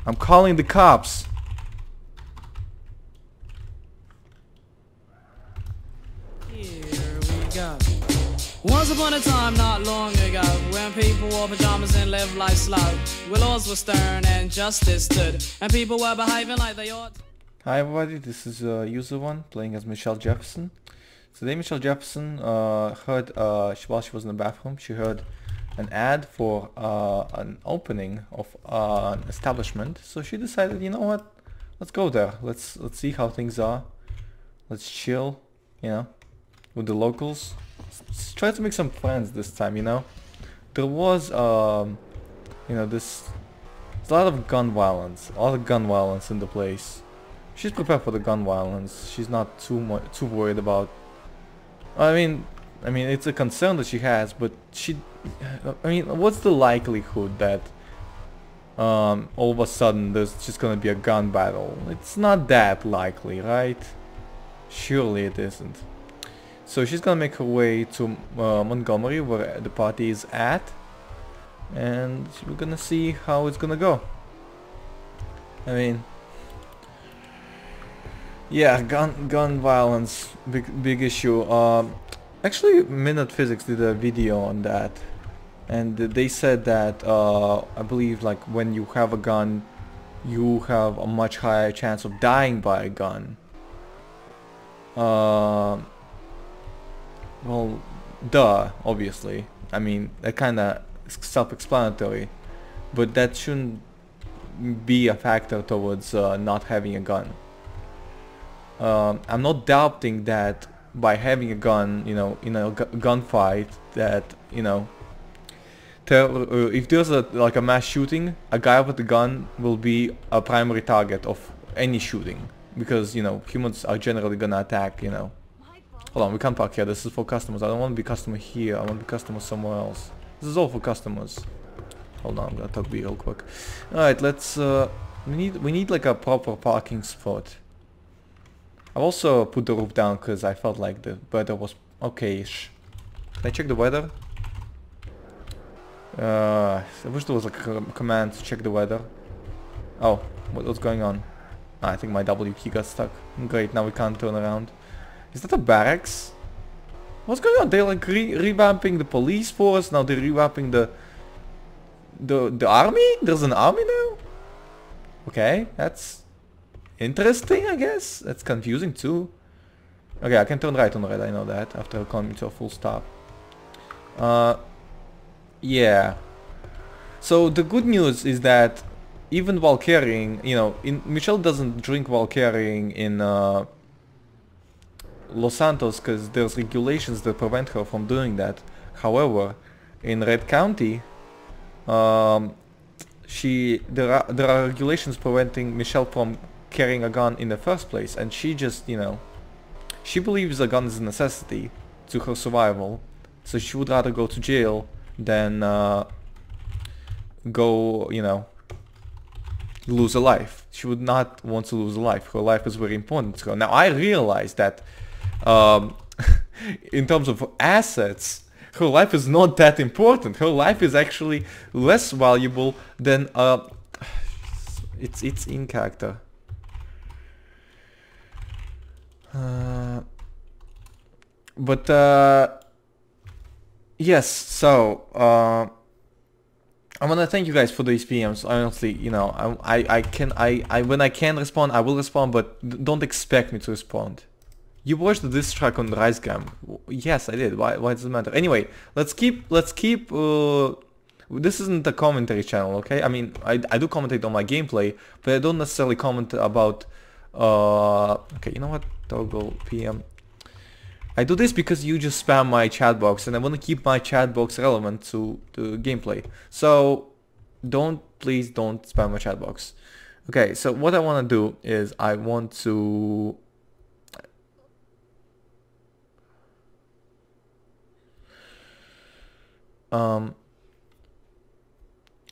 I'm calling the cops. Here we go. Once upon a time, not long ago, when people wore pajamas and lived life slow, where laws were stern and justice stood, and people were behaving like they ought. Hi everybody, this is User One playing as Michelle Jefferson. Today Michelle Jefferson heard, while she was in the bathroom, she heard an ad for an opening of an establishment. So she decided, you know what, let's go there. Let's see how things are. Let's chill, you know, with the locals. Let's try to make some friends this time, you know. There was, you know, there's a lot of gun violence, in the place. She's prepared for the gun violence. She's not too worried about. I mean, it's a concern that she has, but what's the likelihood that all of a sudden there's just gonna be a gun battle? It's not that likely, right? Surely it isn't. So she's gonna make her way to Montgomery, where the party is at, and we're gonna see how it's gonna go. I mean, yeah, gun violence, big issue. Actually, Minute Physics did a video on that, and they said that I believe like when you have a gun, you have a much higher chance of dying by a gun. Well, duh, obviously. I mean, that kind of self-explanatory, but that shouldn't be a factor towards not having a gun. I'm not doubting that by having a gun, you know, in a gunfight, that, you know, if there's like a mass shooting, a guy with a gun will be a primary target of any shooting, because, you know, humans are generally gonna attack, you know. Hold on, we can't park here. This is for customers. I don't want to be customer here. I want to be customer somewhere else. This is all for customers. Hold on, I'm gonna talk B real quick. All right, let's. We need like a proper parking spot. I've also put the roof down because I felt like the weather was okay-ish. Can I check the weather? I wish there was like a command to check the weather. Oh, what's going on? I think my W key got stuck. Great, now we can't turn around. Is that a barracks? What's going on? They're like revamping the police force. Now they're revamping the army? There's an army now? Okay, that's interesting, I guess. That's confusing too. Okay, I can turn right on red, I know that, after coming to a full stop. Yeah. So the good news is that even while carrying, you know, Michelle doesn't drink while carrying in Los Santos because there's regulations that prevent her from doing that. However, in Red County, there are regulations preventing Michelle from carrying a gun in the first place, and she just, you know, she believes a gun is a necessity to her survival, so she would rather go to jail than go, you know, lose a life. She would not want to lose a life. Her life is very important to her. Now I realize that in terms of assets, her life is not that important. Her life is actually less valuable than it's in character. Yes, so I wanna thank you guys for these PMs. Honestly, you know, when I can respond, I will respond, but don't expect me to respond. You watched the diss track on RiseGam? Yes, I did. Why does it matter? Anyway, let's keep. This isn't a commentary channel, okay? I mean, I do commentate on my gameplay, but I don't necessarily comment about. Okay, you know what? Toggle PM. I do this because you just spam my chat box, and I want to keep my chat box relevant to the gameplay. So please don't spam my chat box. Okay, so what I want to do is I want to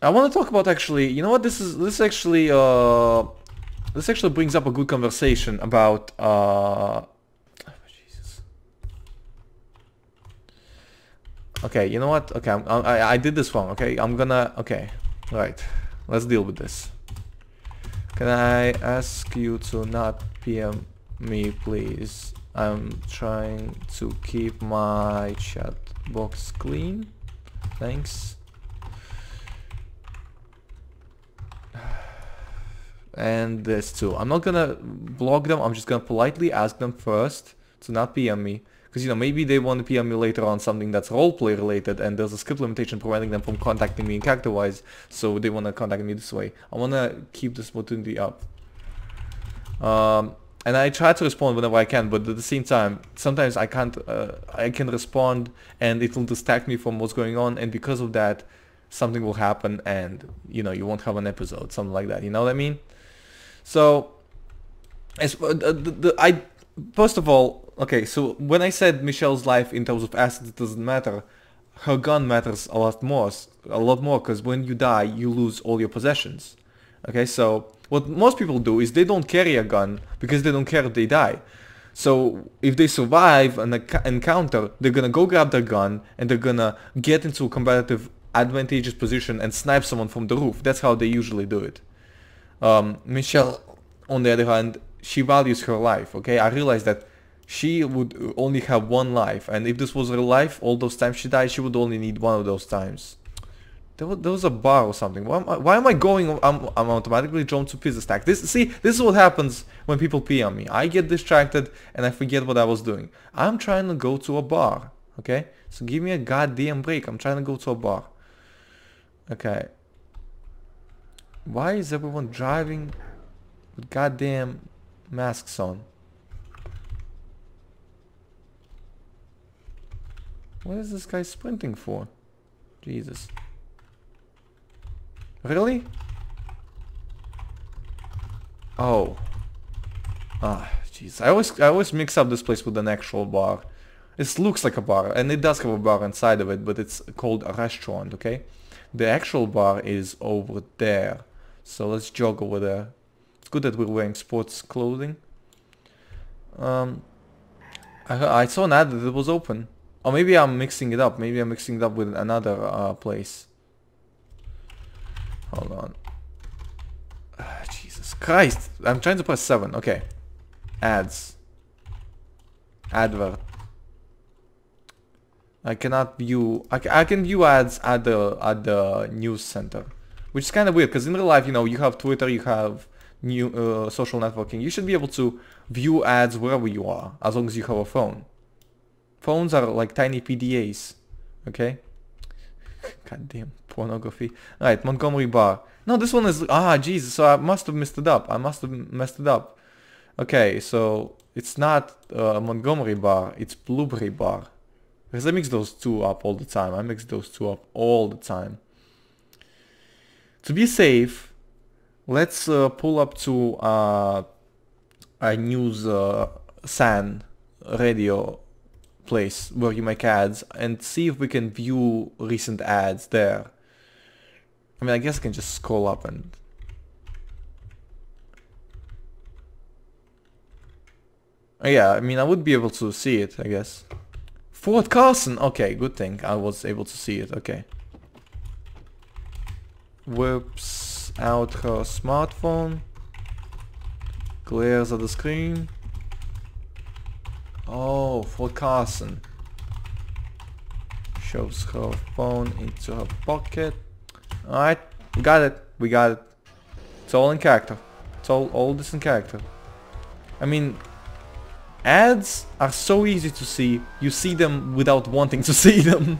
I want to talk about, actually, you know what, this actually brings up a good conversation about Jesus. Okay, you know what? Okay, I did this wrong. Okay, I'm gonna. Okay, right. Let's deal with this. Can I ask you to not PM me, please? I'm trying to keep my chat box clean. Thanks. And this too. I'm not gonna block them. I'm just gonna politely ask them first to not PM me. Because, you know, maybe they want to PM me later on something that's roleplay related and there's a script limitation preventing them from contacting me character-wise. So they want to contact me this way. I want to keep this opportunity up. And I try to respond whenever I can, but at the same time, sometimes I can't, I can respond and it will distract me from what's going on, and because of that, something will happen and, you know, you won't have an episode, something like that, you know what I mean? So, as first of all, okay, so when I said Michelle's life in terms of assets doesn't matter, her gun matters a lot more, because when you die, you lose all your possessions. Okay, so what most people do is they don't carry a gun because they don't care if they die. So if they survive an encounter, they're gonna go grab their gun and they're gonna get into a competitive advantageous position and snipe someone from the roof. That's how they usually do it. Michelle, on the other hand, she values her life, okay? I realize that she would only have one life, and if this was her life, all those times she died, she would only need one of those times. There was a bar or something. Why am I going? I'm automatically drawn to pizza stack. This is what happens when people pee on me. I get distracted and I forget what I was doing. I'm trying to go to a bar. Okay, so give me a goddamn break. I'm trying to go to a bar. Okay. Why is everyone driving with goddamn masks on? What is this guy sprinting for? Jesus. Really? Oh. Ah, jeez. I always mix up this place with an actual bar. It looks like a bar, and it does have a bar inside of it, but it's called a restaurant, okay? The actual bar is over there. So let's jog over there. It's good that we're wearing sports clothing. I saw an ad that it was open. Or maybe I'm mixing it up. Maybe I'm mixing it up with another place. Hold on. Jesus Christ. I'm trying to press 7. Okay. Ads. Advert. I cannot view... I can view ads at the news center. Which is kind of weird, because in real life, you know, you have Twitter, you have social networking. You should be able to view ads wherever you are, as long as you have a phone. Phones are like tiny PDAs. Okay? Goddamn pornography. Alright, Montgomery Bar. No, this one is... Ah, Jesus, so I must have messed it up. I must have messed it up. Okay, so it's not Montgomery Bar, it's Blueberry Bar. Because I mix those two up all the time. I mix those two up all the time. To be safe, let's pull up to a news SAN radio place where you make ads and see if we can view recent ads there. I mean, I guess I can just scroll up and... Yeah, I mean, I would be able to see it, I guess. Fort Carson! Okay, good thing I was able to see it, okay. Whips out her smartphone. Glares at the screen. Oh, Fort Carson. Shoves her phone into her pocket. Alright, we got it. We got it. It's all in character. It's all this in character. I mean, ads are so easy to see. You see them without wanting to see them.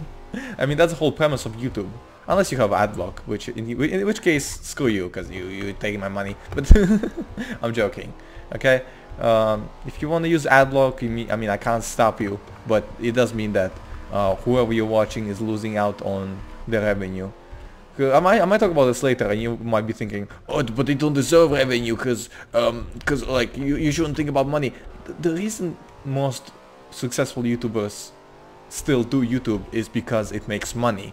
I mean, that's the whole premise of YouTube. Unless you have ad block, in which case, screw you, because you're taking my money. But I'm joking. Okay? If you want to use ad block, I mean, I can't stop you, but it does mean that whoever you're watching is losing out on the revenue. I might talk about this later, and you might be thinking, oh, but they don't deserve revenue, because like you shouldn't think about money. The reason most successful YouTubers still do YouTube is because it makes money.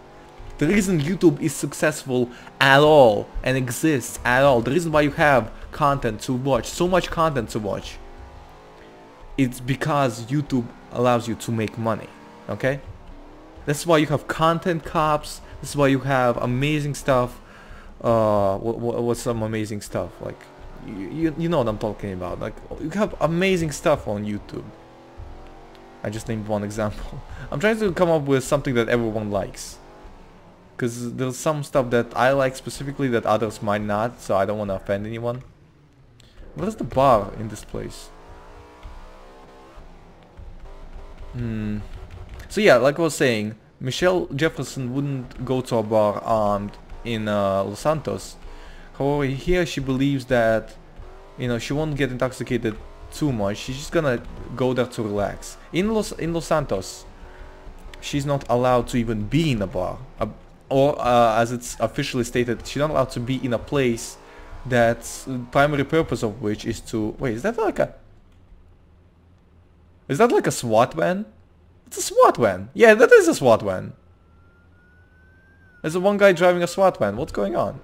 The reason YouTube is successful at all and exists at all, the reason why you have content to watch, so much content to watch, it's because YouTube allows you to make money, okay? That's why you have content cops, that's why you have amazing stuff. What's some amazing stuff? Like, You know what I'm talking about. Like, you have amazing stuff on YouTube. I just named one example. I'm trying to come up with something that everyone likes. Because there's some stuff that I like specifically that others might not, so I don't want to offend anyone. Where's the bar in this place? So yeah, like I was saying, Michelle Jefferson wouldn't go to a bar armed in Los Santos. However, here she believes that, you know, she won't get intoxicated too much. She's just gonna go there to relax. In Los Santos, she's not allowed to even be in a bar, or as it's officially stated, she's not allowed to be in a place that's the primary purpose of which is to... Wait, is that like a... Is that like a SWAT van? It's a SWAT van. Yeah, that is a SWAT van. There's a one guy driving a SWAT van. What's going on?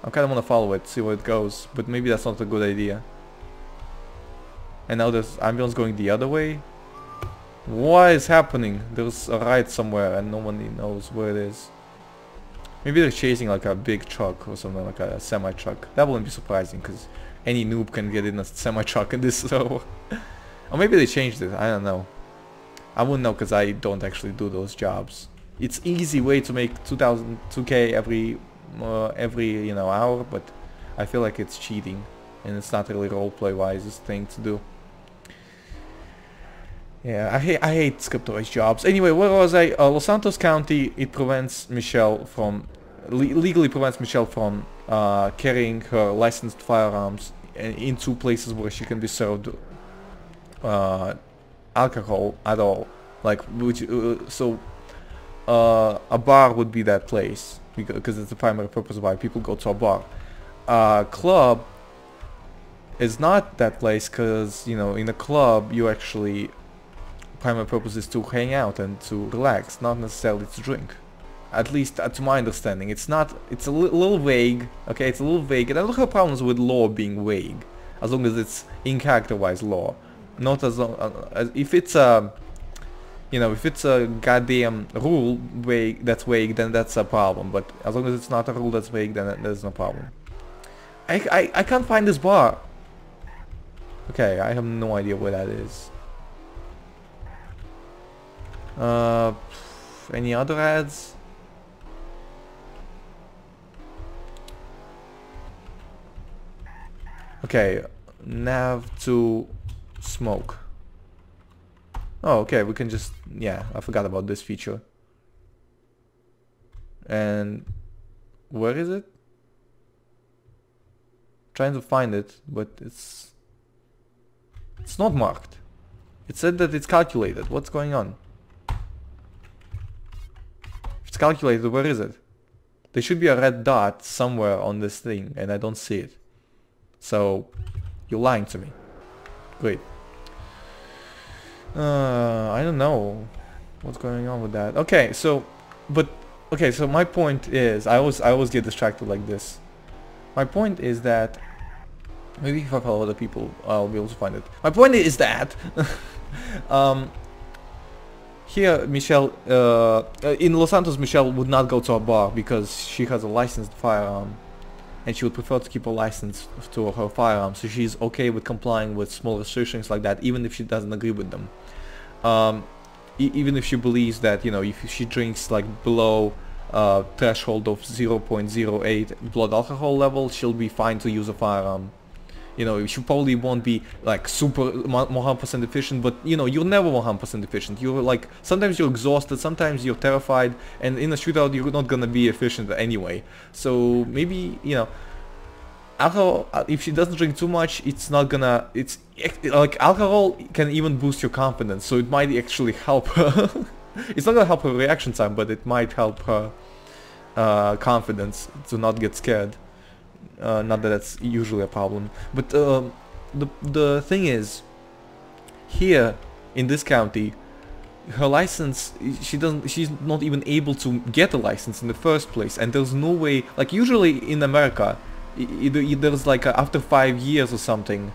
I kind of want to follow it, see where it goes, but maybe that's not a good idea. And now there's ambulance going the other way. What is happening? There's a ride somewhere and no one knows where it is. Maybe they're chasing like a big truck or something, like a semi-truck. That wouldn't be surprising because any noob can get in a semi-truck in this server. Or maybe they changed it, I don't know. I wouldn't know because I don't actually do those jobs. It's easy way to make 2K every you know, hour, but I feel like it's cheating and it's not really roleplay wisest thing to do. Yeah, I hate scriptorized jobs. Anyway, where was I? Los Santos County, it prevents Michelle from... legally prevents Michelle from carrying her licensed firearms into places where she can be served alcohol at all. Like, which, so a bar would be that place, because it's the primary purpose why people go to a bar. Club is not that place, because, you know, in a club you actually... primary purpose is to hang out and to relax, not necessarily to drink. At least to my understanding. It's not, it's a little vague, okay, it's a little vague, and I don't have problems with law being vague, as long as it's in character-wise law. Not as long as if it's a, you know, if it's a goddamn rule vague, that's vague, then that's a problem. But as long as it's not a rule that's vague, then there's no problem. I can't find this bar. Okay, I have no idea where that is. Any other ads? Okay, nav to smoke. Oh, okay, we can just... yeah, I forgot about this feature. And... where is it? Trying to find it, but it's not marked. It said that it's calculated. What's going on? It's calculated, where is it? There should be a red dot somewhere on this thing and I don't see it. So, you're lying to me. Great. I don't know what's going on with that. Okay, so, but, okay, so my point is, I always get distracted like this. My point is that, maybe if I follow other people, I'll be able to find it. My point is that, here, Michelle, in Los Santos, Michelle would not go to a bar because she has a licensed firearm and she would prefer to keep a license to her firearm, so she's okay with complying with small restrictions like that, even if she doesn't agree with them. Even if she believes that, you know, if she drinks like below threshold of 0.08 blood alcohol level, she'll be fine to use a firearm. You know, she probably won't be like super 100% efficient, but you know, you're never 100% efficient. You're like, sometimes you're exhausted, sometimes you're terrified, and in a shootout you're not gonna be efficient anyway. So maybe, you know, alcohol, if she doesn't drink too much, it's not gonna, it's like alcohol can even boost your confidence, so it might actually help her. It's not gonna help her reaction time, but it might help her confidence to not get scared. Not that that's usually a problem, but the thing is, here in this county, her license, she's not even able to get a license in the first place, and there's no way, like usually in America, there's like after 5 years or something,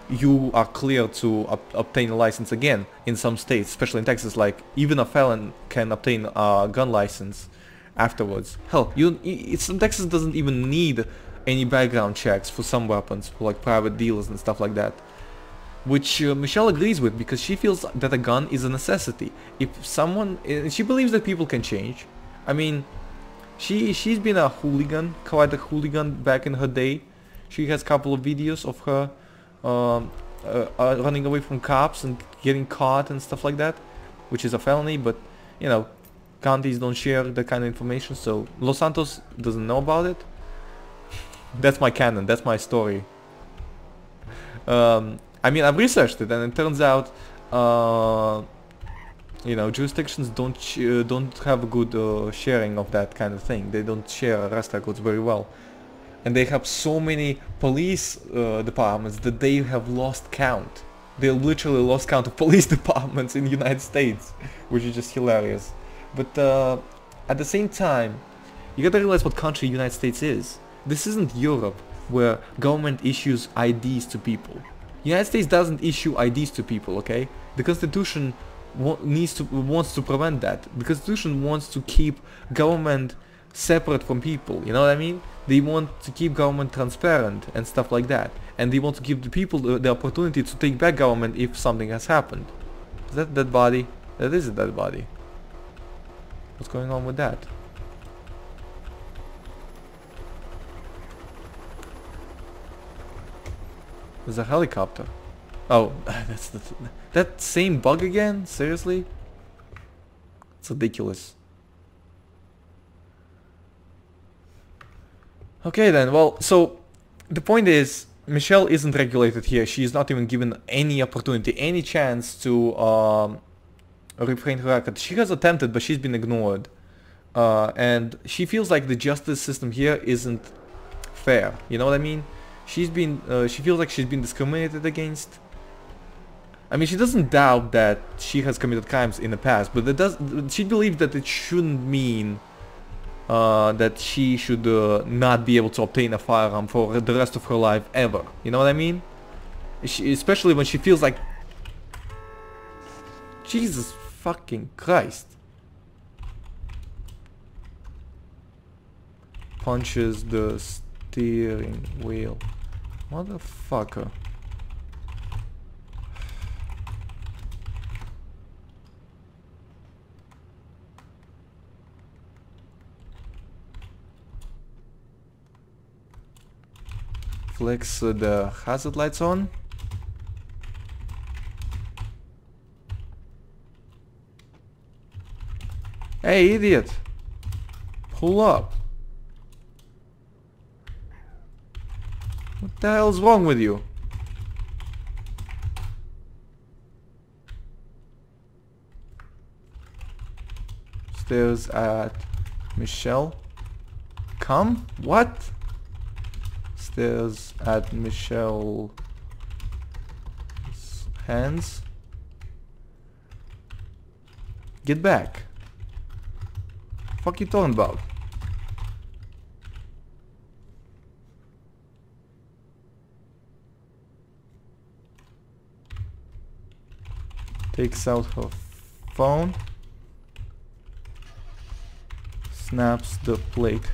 you are clear to obtain a license again in some states, especially in Texas. Like even a felon can obtain a gun license afterwards. Hell, Texas doesn't even need any background checks for some weapons, for like private dealers and stuff like that. Which Michelle agrees with, because she feels that a gun is a necessity. If someone, she believes that people can change. I mean, she's been a hooligan, quite a hooligan back in her day. She has a couple of videos of her running away from cops and getting caught and stuff like that, which is a felony, but you know, counties don't share that kind of information, so Los Santos doesn't know about it. That's my canon, that's my story. I mean, I've researched it, and it turns out, you know, jurisdictions don't have a good sharing of that kind of thing. They don't share arrest records very well, and they have so many police departments that they have lost count. They literally lost count of police departments in the United States, which is just hilarious. But at the same time, you gotta realize what country the United States is. This isn't Europe, where government issues IDs to people. The United States doesn't issue IDs to people, okay? The Constitution wants to prevent that. The Constitution wants to keep government separate from people, you know what I mean? They want to keep government transparent and stuff like that. And they want to give the people the opportunity to take back government if something has happened. Is that dead body? That is a dead body. What's going on with that? There's a helicopter. Oh, that's that same bug again? Seriously? It's ridiculous. Okay then, well, so the point is, Michelle isn't regulated here. She is not even given any opportunity, any chance to refrain her record. She has attempted, but she's been ignored. And she feels like the justice system here isn't fair. You know what I mean? She feels like she's been discriminated against. I mean, she doesn't doubt that she has committed crimes in the past, but she believes that it shouldn't mean that she should not be able to obtain a firearm for the rest of her life ever. You know what I mean? Especially when she feels like... Jesus fucking Christ. Punches the steering wheel. Motherfucker. Flex the hazard lights on. Hey, idiot! Pull up. What the hell's wrong with you? Stares at Michelle. Come? What? Stares at Michelle's hands. Get back. Fuck you talking about? Takes out her phone. Snaps the plate.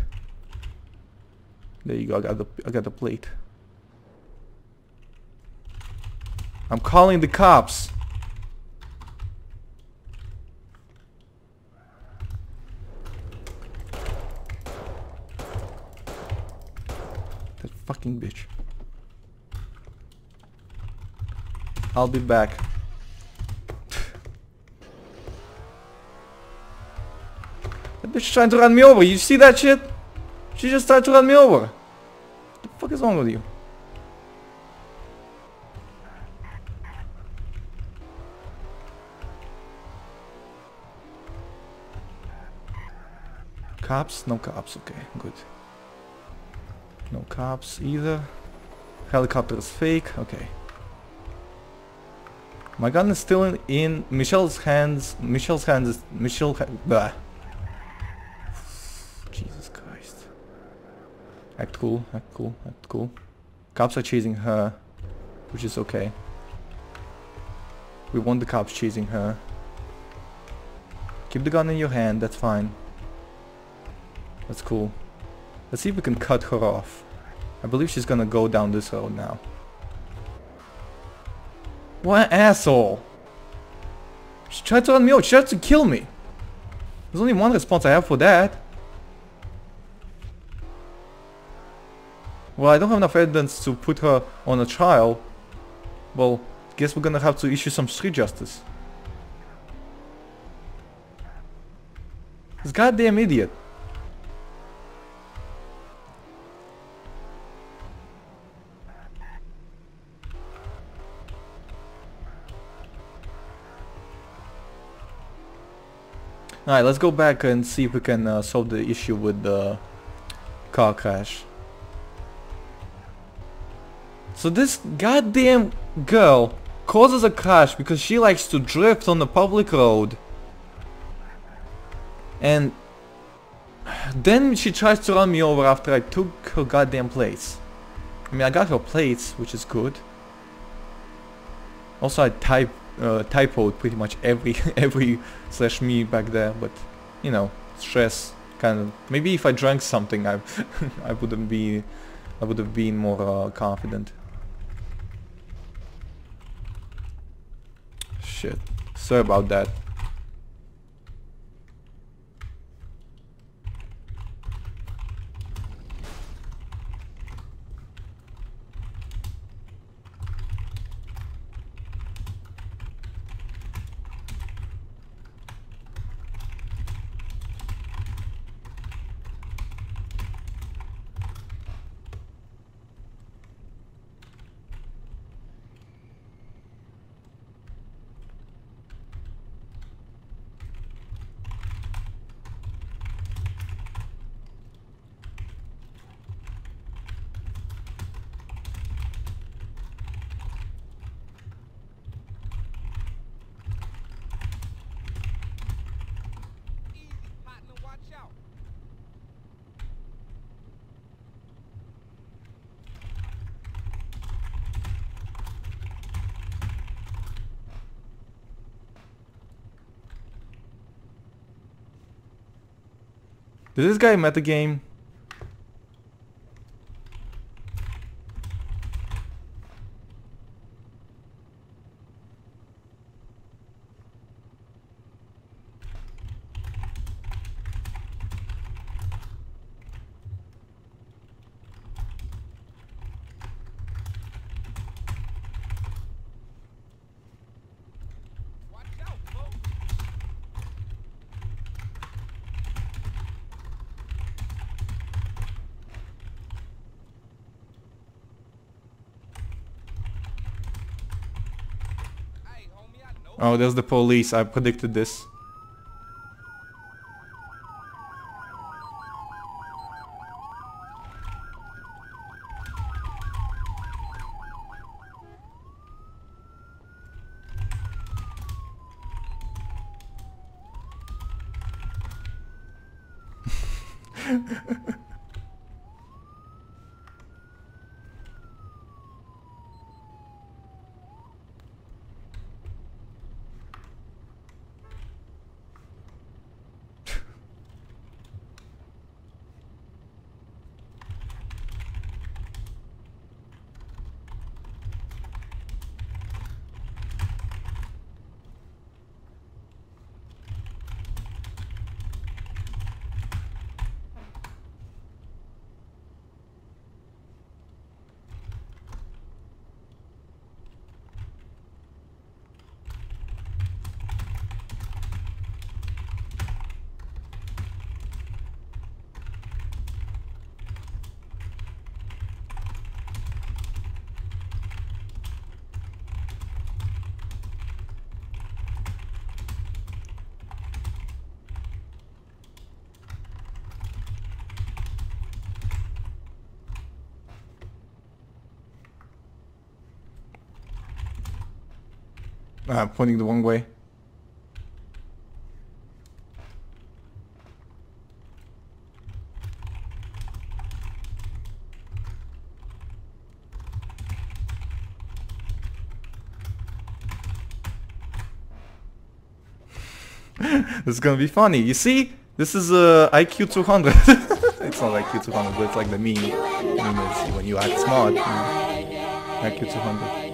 There you go, I got the plate. I'm calling the cops. That fucking bitch. I'll be back. That bitch is trying to run me over. You see that shit? She just tried to run me over. What the fuck is wrong with you? Cops? No cops. Okay, good. No cops either. Helicopter is fake. Okay. My gun is still in Michelle's hands. Blah. Jesus Christ. Act cool, act cool, act cool. Cops are chasing her, which is okay. We want the cops chasing her. Keep the gun in your hand, that's fine. That's cool. Let's see if we can cut her off. I believe she's gonna go down this road now. What an asshole! She tried to run me out. She tried to kill me. There's only one response I have for that. Well, I don't have enough evidence to put her on a trial. Well, guess we're gonna have to issue some street justice. This goddamn idiot. Alright, let's go back and see if we can solve the issue with the car crash. So this goddamn girl causes a crash because she likes to drift on the public road. And then she tries to run me over after I took her goddamn plates. I mean, I got her plates, which is good. Also, I typoed pretty much every slash me back there, but you know, stress kind of. Maybe if I drank something, I would have been more confident. Shit, sorry about that. Did this guy metagame? Oh, there's the police. I predicted this. I'm pointing the wrong way. This is gonna be funny. You see? This is IQ 200. It's not like Q200, but it's like the meme is when you act smart, you act Q200.